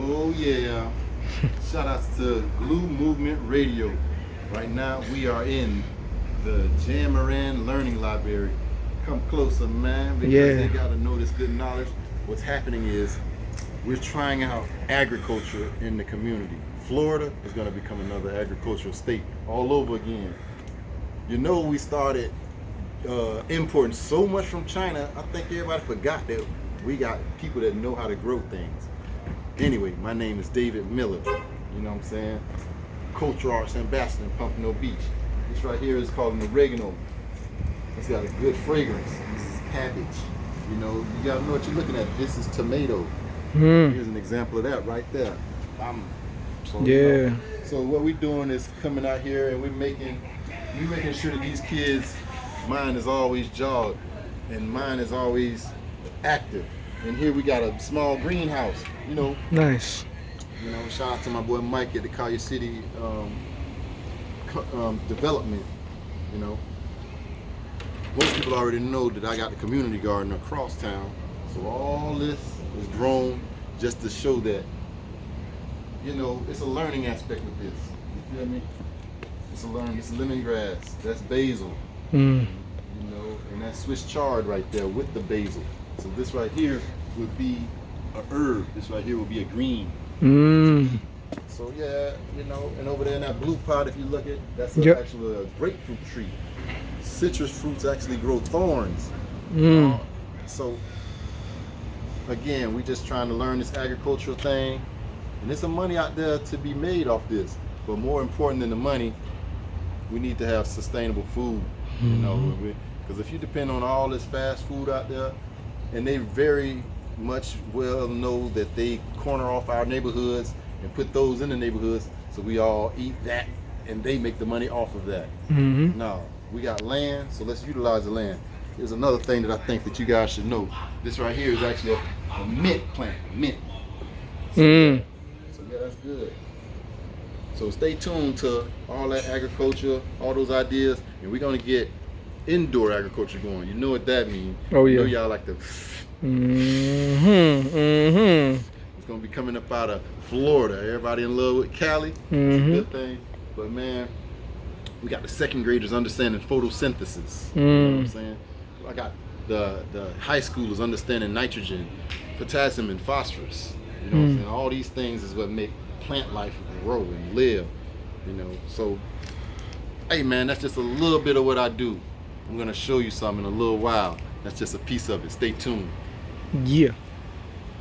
Oh yeah. Shout outs to G.L.U.E Movement Radio. Right now we are in the Jamaran Learning Library. Come closer, man, because they gotta know this good knowledge. What's happening is we're trying out agriculture in the community. Florida is gonna become another agricultural state all over again. You know, we started importing so much from China, I think everybody forgot that we got people that know how to grow things. Anyway, my name is David Miller, you know what I'm saying? Cultural Arts Ambassador in Pompano Beach. This right here is called an oregano. It's got a good fragrance. This is cabbage. You know, you gotta know what you're looking at. This is tomato. Here's an example of that right there. So what we're doing is coming out here and we're making sure that these kids' mind is always jogged and mind is always active. And here we got a small greenhouse, you know. Nice. You know, shout out to my boy Mike at the Collier City development, you know. Most people already know that I got the community garden across town. So all this is grown just to show that, you know, it's a learning aspect of this. You feel me? It's a learning. It's lemongrass. That's basil. You know, and that's Swiss chard right there with the basil. So this right here would be a herb. This right here would be a green. So yeah, you know, and over there in that blue pot, if you look at, that's actually a grapefruit tree. Citrus fruits actually grow thorns. So again, we just trying to learn this agricultural thing, and there's some money out there to be made off this. But more important than the money, we need to have sustainable food. You know, because if you depend on all this fast food out there, and they very much well know that they corner off our neighborhoods and put those in the neighborhoods, so we all eat that and they make the money off of that. No, we got land, so let's utilize the land. Here's another thing that I think that you guys should know. This right here is actually a mint plant, mint. So yeah, that's good. So stay tuned to all that agriculture, all those ideas, and we're gonna get indoor agriculture going. You know what that means. Oh yeah. You know y'all like to It's gonna be coming up out of Florida. Everybody in love with Cali. It's a good thing. But man, we got the second graders understanding photosynthesis. You know what I'm saying? I got the high schoolers understanding nitrogen, potassium, and phosphorus. You know what I'm saying? All these things is what make plant life grow and live. You know, so hey man, that's just a little bit of what I do. I'm gonna show you something in a little while. That's just a piece of it. Stay tuned. Yeah.